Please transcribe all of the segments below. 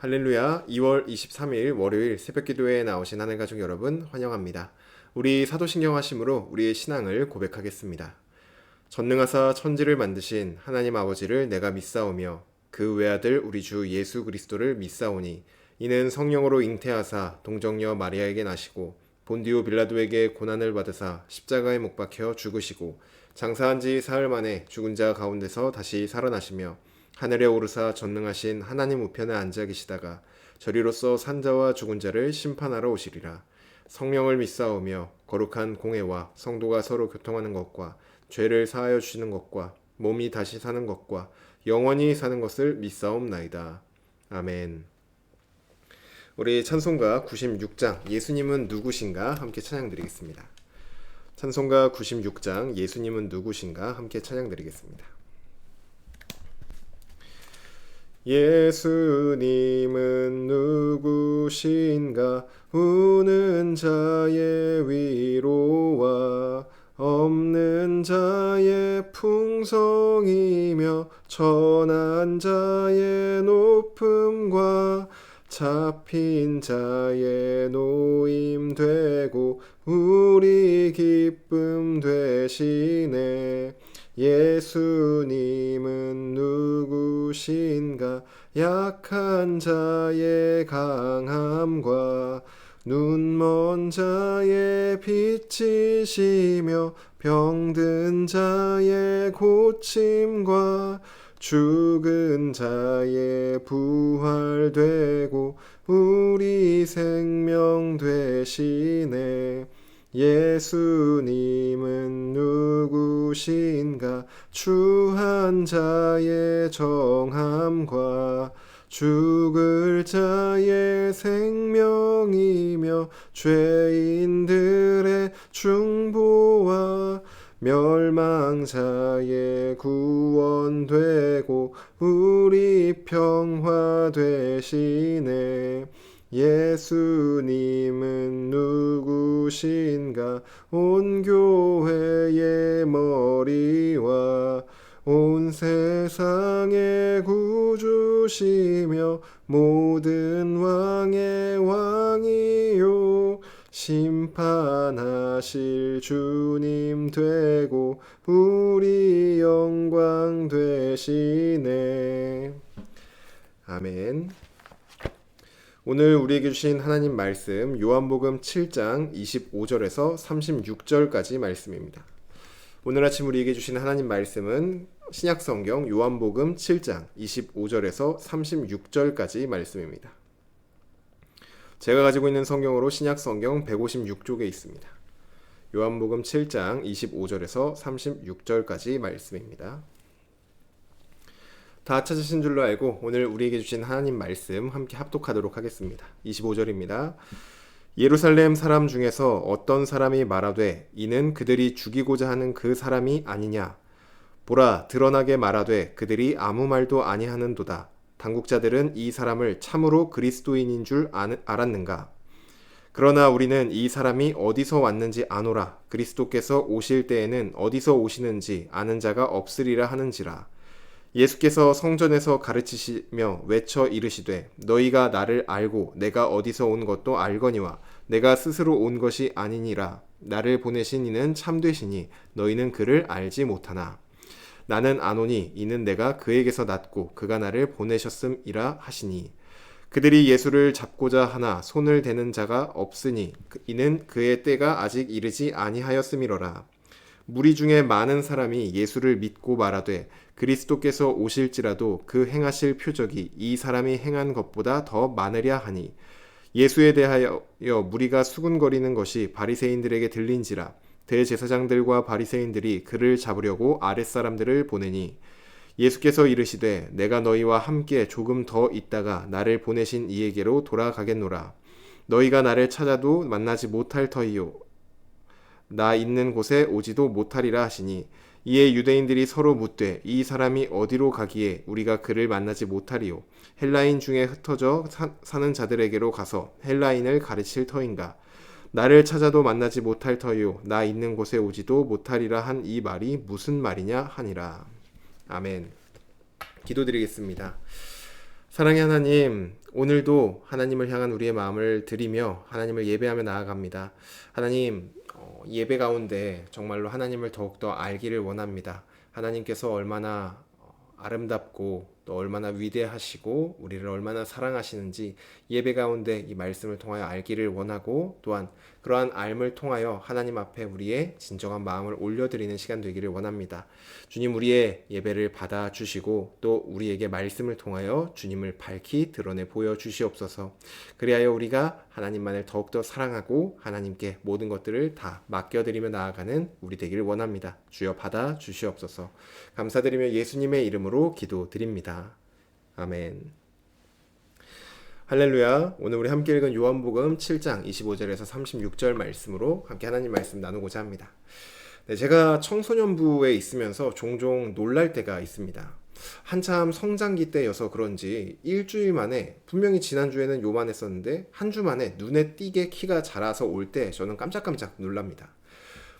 할렐루야. 2월 23일 월요일 새벽기도에 나오신 하늘가족 여러분 환영합니다. 우리 사도신경 하심으로 우리의 신앙을 고백하겠습니다. 전능하사 천지를 만드신 하나님 아버지를 내가 믿사오며 그 외아들 우리 주 예수 그리스도를 믿사오니 이는 성령으로 잉태하사 동정녀 마리아에게 나시고 본디오 빌라도에게 고난을 받으사 십자가에 못 박혀 죽으시고 장사한 지 사흘 만에 죽은 자 가운데서 다시 살아나시며 하늘에 오르사 전능하신 하나님 우편에 앉아 계시다가 저리로서 산자와 죽은 자를 심판하러 오시리라. 성령을 믿사오며 거룩한 공회와 성도가 서로 교통하는 것과 죄를 사하여 주시는 것과 몸이 다시 사는 것과 영원히 사는 것을 믿사옵나이다. 아멘. 우리 찬송가 96장 예수님은 누구신가 함께 찬양드리겠습니다. 찬송가 96장 예수님은 누구신가 함께 찬양드리겠습니다. 예수님은 누구신가 우는 자의 위로와 없는 자의 풍성이며 천한 자의 높음과 잡힌 자의 노임 되고 우리 기쁨 되시네. 예수님은 누구신가 약한 자의 강함과 눈먼 자의 빛이시며 병든 자의 고침과 죽은 자의 부활되고 우리 생명 되시네. 예수님은 누구신가 추한 자의 정함과 죽을 자의 생명이며 죄인들의 중보와 멸망자의 구원되고 우리 평화 되시네. 예수님은 누구신가 온 교회의 머리와 온 세상의 구주시며 모든 왕의 왕이요 심판하실 주님 되고 우리 영광 되시네. 아멘. 오늘 우리에게 주신 하나님 말씀 요한복음 7장 25절에서 36절까지 말씀입니다. 오늘 아침 우리에게 주신 하나님 말씀은 신약성경 요한복음 7장 25절에서 36절까지 말씀입니다. 제가 가지고 있는 성경으로 신약성경 156쪽에 있습니다. 요한복음 7장 25절에서 36절까지 말씀입니다. 다 찾으신 줄로 알고 오늘 우리에게 주신 하나님 말씀 함께 합독하도록 하겠습니다. 25절입니다. 예루살렘 사람 중에서 어떤 사람이 말하되 이는 그들이 죽이고자 하는 그 사람이 아니냐. 보라 드러나게 말하되 그들이 아무 말도 아니하는도다. 당국자들은 이 사람을 참으로 그리스도인인 줄 알았는가. 그러나 우리는 이 사람이 어디서 왔는지 아노라. 그리스도께서 오실 때에는 어디서 오시는지 아는 자가 없으리라 하는지라. 예수께서 성전에서 가르치시며 외쳐 이르시되 너희가 나를 알고 내가 어디서 온 것도 알거니와 내가 스스로 온 것이 아니니라. 나를 보내신 이는 참되시니 너희는 그를 알지 못하나 나는 아노니 이는 내가 그에게서 났고 그가 나를 보내셨음이라 하시니 그들이 예수를 잡고자 하나 손을 대는 자가 없으니 이는 그의 때가 아직 이르지 아니하였음이로라. 무리 중에 많은 사람이 예수를 믿고 말하되 그리스도께서 오실지라도 그 행하실 표적이 이 사람이 행한 것보다 더 많으랴 하니 예수에 대하여 무리가 수군거리는 것이 바리새인들에게 들린지라. 대제사장들과 바리새인들이 그를 잡으려고 아랫사람들을 보내니 예수께서 이르시되 내가 너희와 함께 조금 더 있다가 나를 보내신 이에게로 돌아가겠노라. 너희가 나를 찾아도 만나지 못할 터이요 나 있는 곳에 오지도 못하리라 하시니 이에 유대인들이 서로 묻되 이 사람이 어디로 가기에 우리가 그를 만나지 못하리요. 헬라인 중에 흩어져 사는 자들에게로 가서 헬라인을 가르칠 터인가. 나를 찾아도 만나지 못할 터요 나 있는 곳에 오지도 못하리라 한 이 말이 무슨 말이냐 하니라. 아멘. 기도드리겠습니다. 사랑의 하나님, 오늘도 하나님을 향한 우리의 마음을 드리며 하나님을 예배하며 나아갑니다. 하나님, 예배 가운데 정말로 하나님을 더욱더 알기를 원합니다. 하나님께서 얼마나 아름답고 또 얼마나 위대하시고 우리를 얼마나 사랑하시는지 예배 가운데 이 말씀을 통하여 알기를 원하고, 또한 그러한 알을 통하여 하나님 앞에 우리의 진정한 마음을 올려드리는 시간 되기를 원합니다. 주님, 우리의 예배를 받아주시고 또 우리에게 말씀을 통하여 주님을 밝히 드러내 보여주시옵소서. 그리하여 우리가 하나님만을 더욱더 사랑하고 하나님께 모든 것들을 다 맡겨드리며 나아가는 우리 되기를 원합니다. 주여 받아주시옵소서. 감사드리며 예수님의 이름으로 기도드립니다. 아멘. 할렐루야. 오늘 우리 함께 읽은 요한복음 7장 25절에서 36절 말씀으로 함께 하나님 말씀 나누고자 합니다. 네, 제가 청소년부에 있으면서 종종 놀랄 때가 있습니다. 한참 성장기 때여서 그런지 일주일 만에, 분명히 지난주에는 요만했었는데 한 주 만에 눈에 띄게 키가 자라서 올 때 저는 깜짝깜짝 놀랍니다.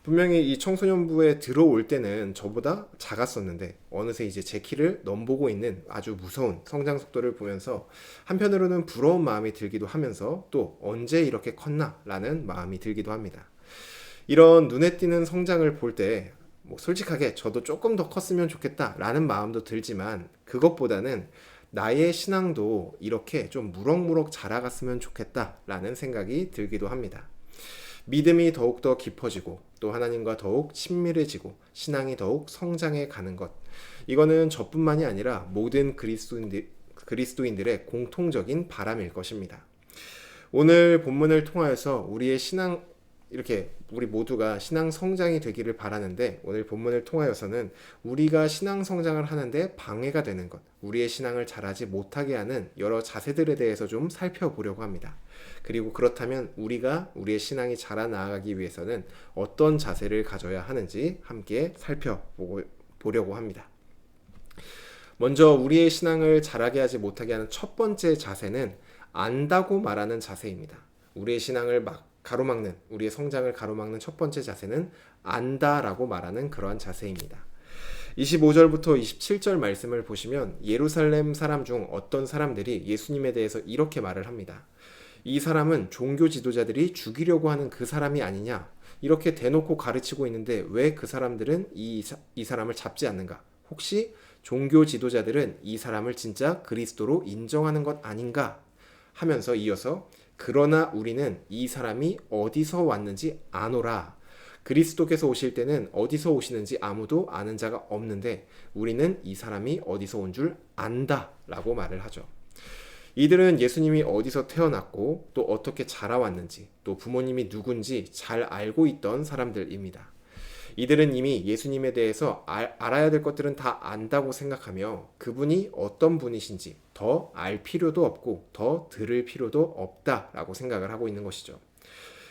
분명히 이 청소년부에 들어올 때는 저보다 작았었는데 어느새 이제 제 키를 넘보고 있는 아주 무서운 성장 속도를 보면서 한편으로는 부러운 마음이 들기도 하면서 또 언제 이렇게 컸나 라는 마음이 들기도 합니다. 이런 눈에 띄는 성장을 볼 때 솔직하게 저도 조금 더 컸으면 좋겠다 라는 마음도 들지만, 그것보다는 나의 신앙도 이렇게 좀 무럭무럭 자라갔으면 좋겠다 라는 생각이 들기도 합니다. 믿음이 더욱더 깊어지고 또 하나님과 더욱 친밀해지고 신앙이 더욱 성장해 가는 것, 이거는 저뿐만이 아니라 모든 그리스도인들의 공통적인 바람일 것입니다. 오늘 본문을 통하여서 우리의 신앙, 이렇게 우리 모두가 신앙 성장이 되기를 바라는데, 오늘 본문을 통하여서는 우리가 신앙 성장을 하는데 방해가 되는 것, 우리의 신앙을 자라지 못하게 하는 여러 자세들에 대해서 좀 살펴보려고 합니다. 그리고 그렇다면 우리가 우리의 신앙이 자라나가기 위해서는 어떤 자세를 가져야 하는지 함께 살펴보려고 합니다. 먼저 우리의 신앙을 자라게 하지 못하게 하는 첫 번째 자세는 안다고 말하는 자세입니다. 우리의 신앙을 가로막는, 우리의 성장을 가로막는 첫 번째 자세는 안다라고 말하는 그러한 자세입니다. 25절부터 27절 말씀을 보시면 예루살렘 사람 중 어떤 사람들이 예수님에 대해서 이렇게 말을 합니다. 이 사람은 종교 지도자들이 죽이려고 하는 그 사람이 아니냐? 이렇게 대놓고 가르치고 있는데 왜 그 사람들은 이 사람을 잡지 않는가? 혹시 종교 지도자들은 이 사람을 진짜 그리스도로 인정하는 것 아닌가? 하면서 이어서 그러나 우리는 이 사람이 어디서 왔는지 아노라. 그리스도께서 오실 때는 어디서 오시는지 아무도 아는 자가 없는데 우리는 이 사람이 어디서 온 줄 안다 라고 말을 하죠. 이들은 예수님이 어디서 태어났고 또 어떻게 자라왔는지, 또 부모님이 누군지 잘 알고 있던 사람들입니다. 이들은 이미 예수님에 대해서 알아야 될 것들은 다 안다고 생각하며 그분이 어떤 분이신지 더 알 필요도 없고 더 들을 필요도 없다라고 생각을 하고 있는 것이죠.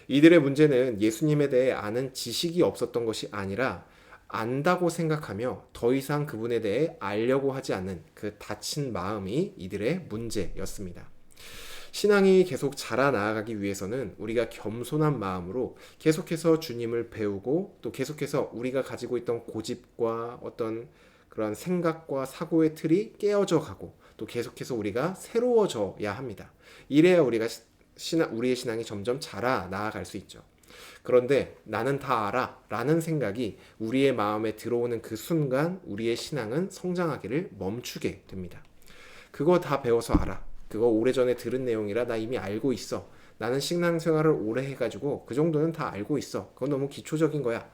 이들의 문제는 예수님에 대해 아는 지식이 없었던 것이 아니라 안다고 생각하며 더 이상 그분에 대해 알려고 하지 않는 그 닫힌 마음이 이들의 문제였습니다. 신앙이 계속 자라나가기 위해서는 우리가 겸손한 마음으로 계속해서 주님을 배우고 또 계속해서 우리가 가지고 있던 고집과 어떤 그런 생각과 사고의 틀이 깨어져 가고 또 계속해서 우리가 새로워져야 합니다. 이래야 우리가 우리의 신앙이 점점 자라나갈 수 있죠. 그런데 나는 다 알아 라는 생각이 우리의 마음에 들어오는 그 순간 우리의 신앙은 성장하기를 멈추게 됩니다. 그거 다 배워서 알아. 그거 오래전에 들은 내용이라 나 이미 알고 있어. 나는 신앙생활을 오래 해가지고 그 정도는 다 알고 있어. 그건 너무 기초적인 거야.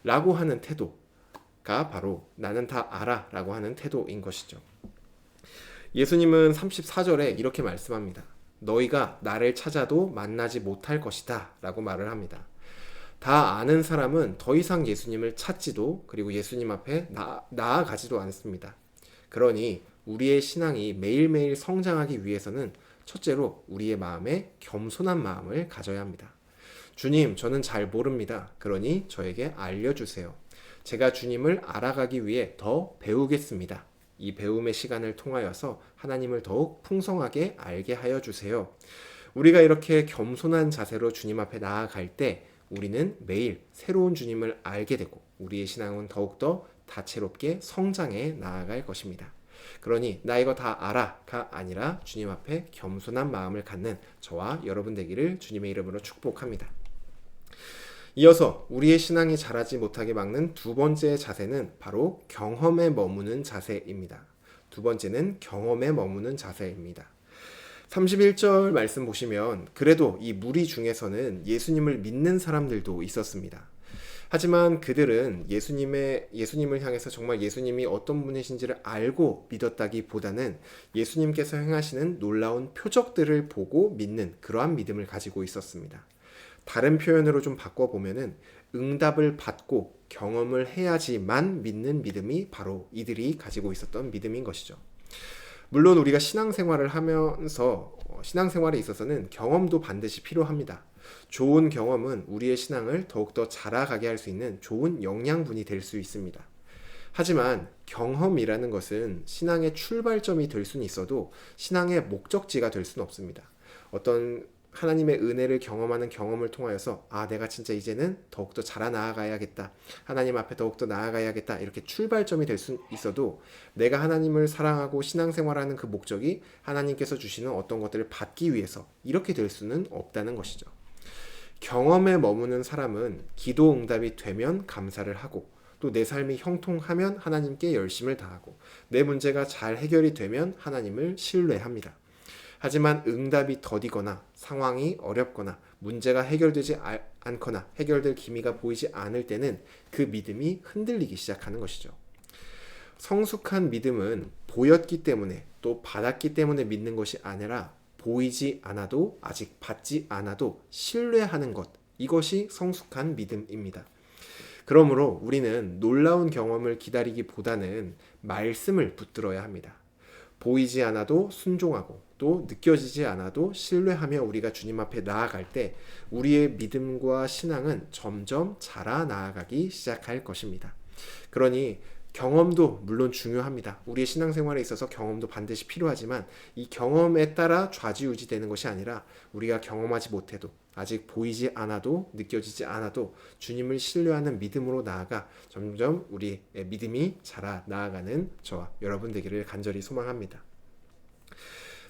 라고 하는 태도가 바로 나는 다 알아 라고 하는 태도인 것이죠. 예수님은 34절에 이렇게 말씀합니다. 너희가 나를 찾아도 만나지 못할 것이다 라고 말을 합니다. 다 아는 사람은 더 이상 예수님을 찾지도 그리고 예수님 앞에 나아가지도 않습니다. 그러니 우리의 신앙이 매일매일 성장하기 위해서는 첫째로 우리의 마음에 겸손한 마음을 가져야 합니다. 주님, 저는 잘 모릅니다. 그러니 저에게 알려주세요. 제가 주님을 알아가기 위해 더 배우겠습니다. 이 배움의 시간을 통하여서 하나님을 더욱 풍성하게 알게 하여 주세요. 우리가 이렇게 겸손한 자세로 주님 앞에 나아갈 때 우리는 매일 새로운 주님을 알게 되고 우리의 신앙은 더욱더 다채롭게 성장해 나아갈 것입니다. 그러니 나 이거 다 알아가 아니라 주님 앞에 겸손한 마음을 갖는 저와 여러분 되기를 주님의 이름으로 축복합니다. 이어서 우리의 신앙이 자라지 못하게 막는 두 번째 자세는 바로 경험에 머무는 자세입니다. 두 번째는 경험에 머무는 자세입니다. 31절 말씀 보시면 그래도 이 무리 중에서는 예수님을 믿는 사람들도 있었습니다. 하지만 그들은 예수님을 향해서 정말 예수님이 어떤 분이신지를 알고 믿었다기보다는 예수님께서 행하시는 놀라운 표적들을 보고 믿는 그러한 믿음을 가지고 있었습니다. 다른 표현으로 좀 바꿔보면은 응답을 받고 경험을 해야지만 믿는 믿음이 바로 이들이 가지고 있었던 믿음인 것이죠. 물론 우리가 신앙생활을 하면서 신앙생활에 있어서는 경험도 반드시 필요합니다. 좋은 경험은 우리의 신앙을 더욱더 자라가게 할 수 있는 좋은 영양분이 될 수 있습니다. 하지만 경험이라는 것은 신앙의 출발점이 될 수는 있어도 신앙의 목적지가 될 수는 없습니다. 어떤 하나님의 은혜를 경험하는 경험을 통하여서 내가 진짜 이제는 더욱더 자라나아가야겠다. 하나님 앞에 더욱더 나아가야겠다. 이렇게 출발점이 될 수 있어도 내가 하나님을 사랑하고 신앙생활하는 그 목적이 하나님께서 주시는 어떤 것들을 받기 위해서 이렇게 될 수는 없다는 것이죠. 경험에 머무는 사람은 기도 응답이 되면 감사를 하고 또 내 삶이 형통하면 하나님께 열심을 다하고 내 문제가 잘 해결이 되면 하나님을 신뢰합니다. 하지만 응답이 더디거나 상황이 어렵거나 문제가 해결되지 않거나 해결될 기미가 보이지 않을 때는 그 믿음이 흔들리기 시작하는 것이죠. 성숙한 믿음은 보였기 때문에 또 받았기 때문에 믿는 것이 아니라 보이지 않아도 아직 받지 않아도 신뢰하는 것, 이것이 성숙한 믿음입니다. 그러므로 우리는 놀라운 경험을 기다리기보다는 말씀을 붙들어야 합니다. 보이지 않아도 순종하고 또 느껴지지 않아도 신뢰하며 우리가 주님 앞에 나아갈 때 우리의 믿음과 신앙은 점점 자라나아가기 시작할 것입니다. 그러니 경험도 물론 중요합니다. 우리의 신앙생활에 있어서 경험도 반드시 필요하지만 이 경험에 따라 좌지우지되는 것이 아니라 우리가 경험하지 못해도 아직 보이지 않아도 느껴지지 않아도 주님을 신뢰하는 믿음으로 나아가 점점 우리의 믿음이 자라나아가는 저와 여러분 되기를 간절히 소망합니다.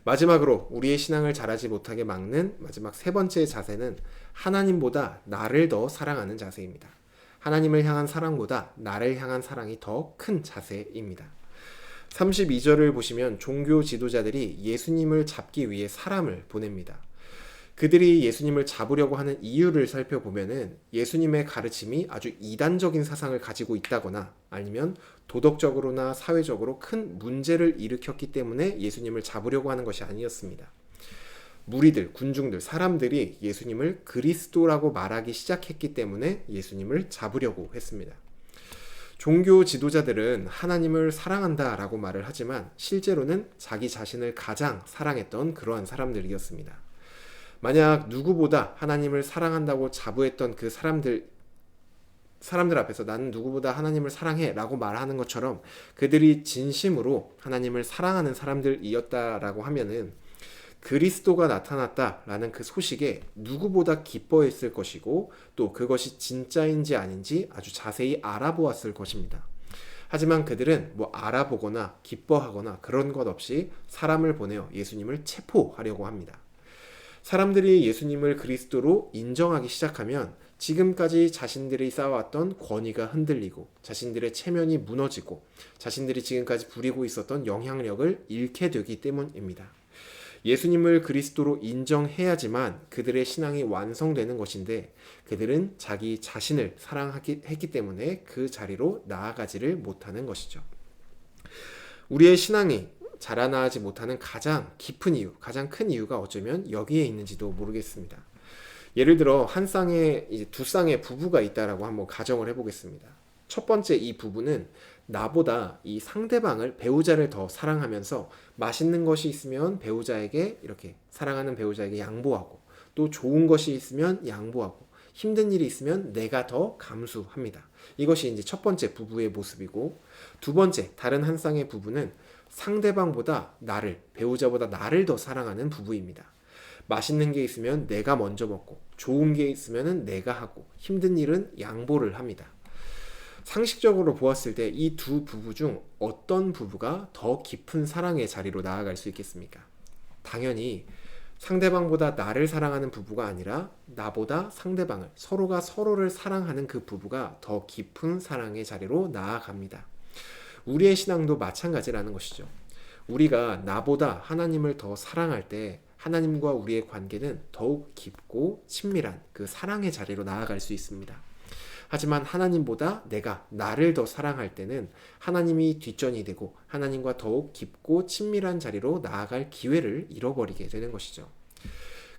마지막으로 우리의 신앙을 자라지 못하게 막는 마지막 세 번째 자세는 하나님보다 나를 더 사랑하는 자세입니다. 하나님을 향한 사랑보다 나를 향한 사랑이 더 큰 자세입니다. 32절을 보시면 종교 지도자들이 예수님을 잡기 위해 사람을 보냅니다. 그들이 예수님을 잡으려고 하는 이유를 살펴보면은 예수님의 가르침이 아주 이단적인 사상을 가지고 있다거나 아니면 도덕적으로나 사회적으로 큰 문제를 일으켰기 때문에 예수님을 잡으려고 하는 것이 아니었습니다. 무리들, 군중들, 사람들이 예수님을 그리스도라고 말하기 시작했기 때문에 예수님을 잡으려고 했습니다. 종교 지도자들은 하나님을 사랑한다라고 말을 하지만 실제로는 자기 자신을 가장 사랑했던 그러한 사람들이었습니다. 만약 누구보다 하나님을 사랑한다고 자부했던 그 사람들 앞에서 나는 누구보다 하나님을 사랑해 라고 말하는 것처럼 그들이 진심으로 하나님을 사랑하는 사람들이었다라고 하면은 그리스도가 나타났다라는 그 소식에 누구보다 기뻐했을 것이고 또 그것이 진짜인지 아닌지 아주 자세히 알아보았을 것입니다. 하지만 그들은 알아보거나 기뻐하거나 그런 것 없이 사람을 보내어 예수님을 체포하려고 합니다. 사람들이 예수님을 그리스도로 인정하기 시작하면 지금까지 자신들이 쌓아왔던 권위가 흔들리고 자신들의 체면이 무너지고 자신들이 지금까지 부리고 있었던 영향력을 잃게 되기 때문입니다. 예수님을 그리스도로 인정해야지만 그들의 신앙이 완성되는 것인데 그들은 자기 자신을 사랑했기 때문에 그 자리로 나아가지를 못하는 것이죠. 우리의 신앙이 자라나지 못하는 가장 깊은 이유, 가장 큰 이유가 어쩌면 여기에 있는지도 모르겠습니다. 예를 들어 한 쌍에 두 쌍의 부부가 있다라고 한번 가정을 해보겠습니다. 첫 번째 이 부부는 나보다 이 상대방을 배우자를 더 사랑하면서 맛있는 것이 있으면 배우자에게 이렇게 사랑하는 배우자에게 양보하고 또 좋은 것이 있으면 양보하고 힘든 일이 있으면 내가 더 감수합니다. 이것이 이제 첫 번째 부부의 모습이고 두 번째 다른 한 쌍의 부부는 상대방보다 배우자보다 나를 더 사랑하는 부부입니다. 맛있는 게 있으면 내가 먼저 먹고 좋은 게 있으면 내가 하고 힘든 일은 양보를 합니다. 상식적으로 보았을 때 이 두 부부 중 어떤 부부가 더 깊은 사랑의 자리로 나아갈 수 있겠습니까? 당연히 상대방보다 나를 사랑하는 부부가 아니라 나보다 상대방을, 서로가 서로를 사랑하는 그 부부가 더 깊은 사랑의 자리로 나아갑니다. 우리의 신앙도 마찬가지라는 것이죠. 우리가 나보다 하나님을 더 사랑할 때 하나님과 우리의 관계는 더욱 깊고 친밀한 그 사랑의 자리로 나아갈 수 있습니다. 하지만 하나님보다 내가 나를 더 사랑할 때는 하나님이 뒷전이 되고 하나님과 더욱 깊고 친밀한 자리로 나아갈 기회를 잃어버리게 되는 것이죠.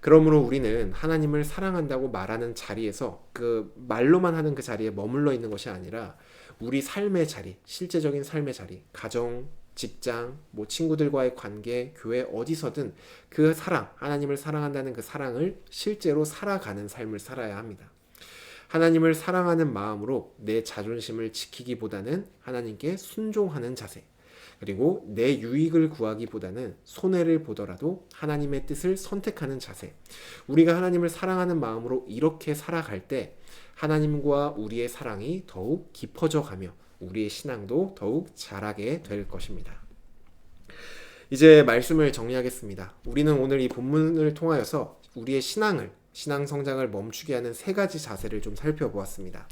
그러므로 우리는 하나님을 사랑한다고 말하는 자리에서 그 말로만 하는 그 자리에 머물러 있는 것이 아니라 우리 삶의 자리, 실제적인 삶의 자리, 가정, 직장, 친구들과의 관계, 교회 어디서든 그 사랑, 하나님을 사랑한다는 그 사랑을 실제로 살아가는 삶을 살아야 합니다. 하나님을 사랑하는 마음으로 내 자존심을 지키기보다는 하나님께 순종하는 자세, 그리고 내 유익을 구하기보다는 손해를 보더라도 하나님의 뜻을 선택하는 자세, 우리가 하나님을 사랑하는 마음으로 이렇게 살아갈 때 하나님과 우리의 사랑이 더욱 깊어져 가며 우리의 신앙도 더욱 자라게 될 것입니다. 이제 말씀을 정리하겠습니다. 우리는 오늘 이 본문을 통하여서 우리의 신앙 성장을 멈추게 하는 세 가지 자세를 좀 살펴보았습니다.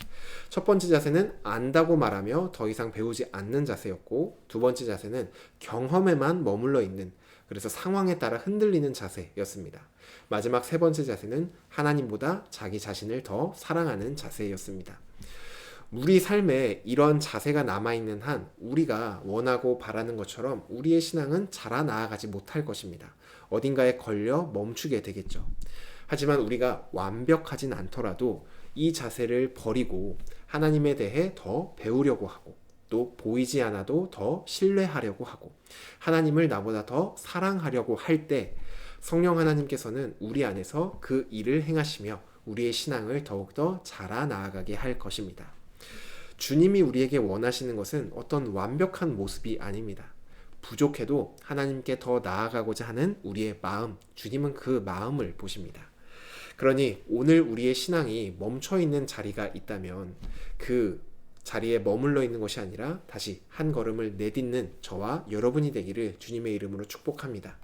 첫 번째 자세는 안다고 말하며 더 이상 배우지 않는 자세였고, 두 번째 자세는 경험에만 머물러 있는, 그래서 상황에 따라 흔들리는 자세였습니다. 마지막 세 번째 자세는 하나님보다 자기 자신을 더 사랑하는 자세였습니다. 우리 삶에 이런 자세가 남아있는 한 우리가 원하고 바라는 것처럼 우리의 신앙은 자라나아가지 못할 것입니다. 어딘가에 걸려 멈추게 되겠죠. 하지만 우리가 완벽하진 않더라도 이 자세를 버리고 하나님에 대해 더 배우려고 하고, 또 보이지 않아도 더 신뢰하려고 하고, 하나님을 나보다 더 사랑하려고 할 때 성령 하나님께서는 우리 안에서 그 일을 행하시며 우리의 신앙을 더욱더 자라나아가게 할 것입니다. 주님이 우리에게 원하시는 것은 어떤 완벽한 모습이 아닙니다. 부족해도 하나님께 더 나아가고자 하는 우리의 마음, 주님은 그 마음을 보십니다. 그러니 오늘 우리의 신앙이 멈춰있는 자리가 있다면 그 자리에 머물러 있는 것이 아니라 다시 한 걸음을 내딛는 저와 여러분이 되기를 주님의 이름으로 축복합니다.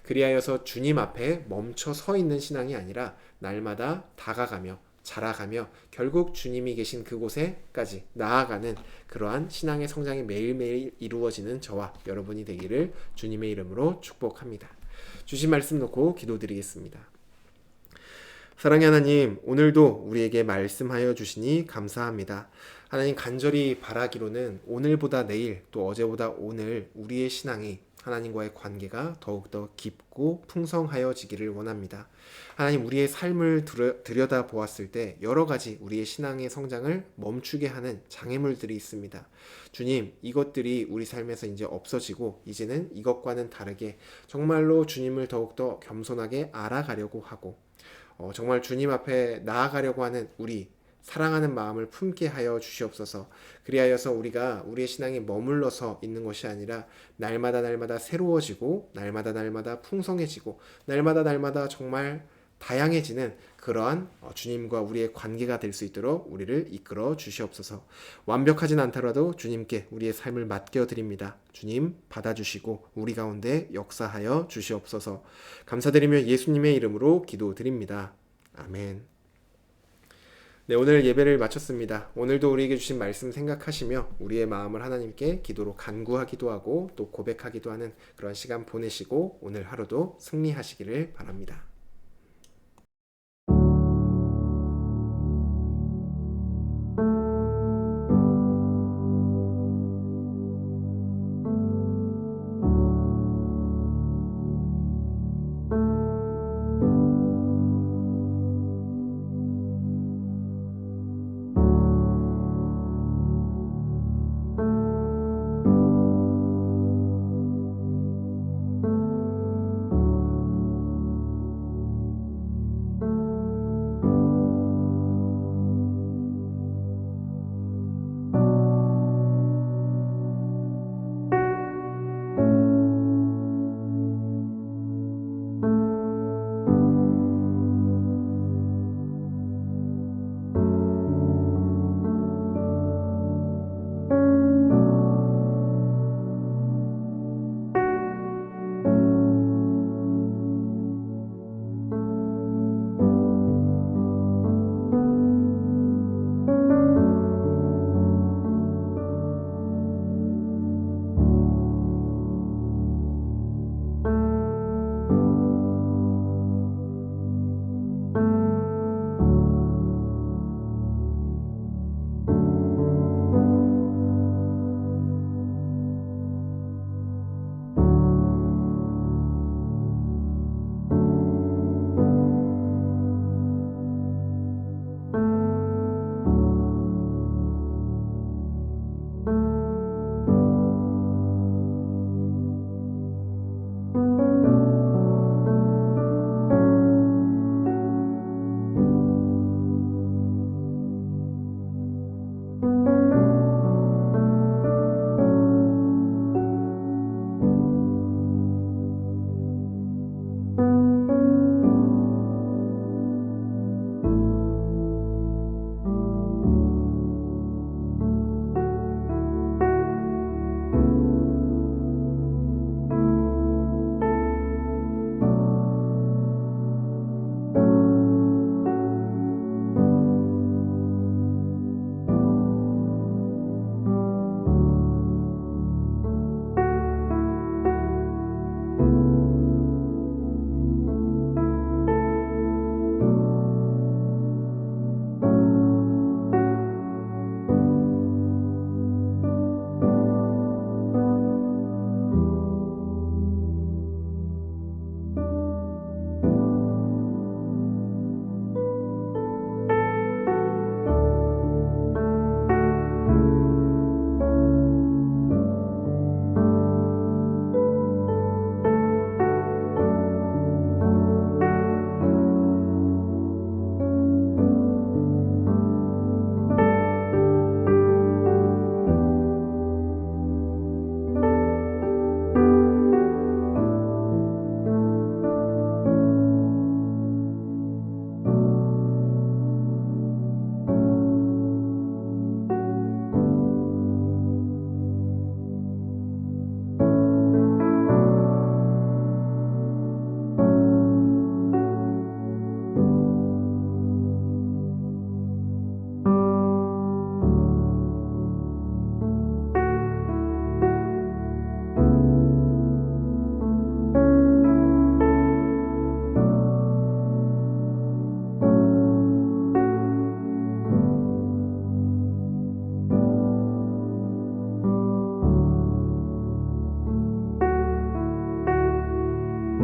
그리하여서 주님 앞에 멈춰 서 있는 신앙이 아니라 날마다 다가가며 자라가며 결국 주님이 계신 그곳에까지 나아가는 그러한 신앙의 성장이 매일매일 이루어지는 저와 여러분이 되기를 주님의 이름으로 축복합니다. 주신 말씀 놓고 기도드리겠습니다. 사랑의 하나님, 오늘도 우리에게 말씀하여 주시니 감사합니다. 하나님, 간절히 바라기로는 오늘보다 내일, 또 어제보다 오늘 우리의 신앙이 하나님과의 관계가 더욱더 깊고 풍성하여지기를 원합니다. 하나님, 우리의 삶을 들여다 보았을 때 여러 가지 우리의 신앙의 성장을 멈추게 하는 장애물들이 있습니다. 주님, 이것들이 우리 삶에서 이제 없어지고 이제는 이것과는 다르게 정말로 주님을 더욱더 겸손하게 알아가려고 하고, 정말 주님 앞에 나아가려고 하는 우리 사랑하는 마음을 품게 하여 주시옵소서. 그리하여서 우리가 우리의 신앙이 머물러서 있는 것이 아니라 날마다 새로워지고 날마다 풍성해지고 날마다 정말 다양해지는 그러한 주님과 우리의 관계가 될 수 있도록 우리를 이끌어 주시옵소서. 완벽하진 않더라도 주님께 우리의 삶을 맡겨드립니다. 주님 받아주시고 우리 가운데 역사하여 주시옵소서. 감사드리며 예수님의 이름으로 기도드립니다. 아멘. 네, 오늘 예배를 마쳤습니다. 오늘도 우리에게 주신 말씀 생각하시며 우리의 마음을 하나님께 기도로 간구하기도 하고 또 고백하기도 하는 그런 시간 보내시고 오늘 하루도 승리하시기를 바랍니다.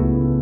네.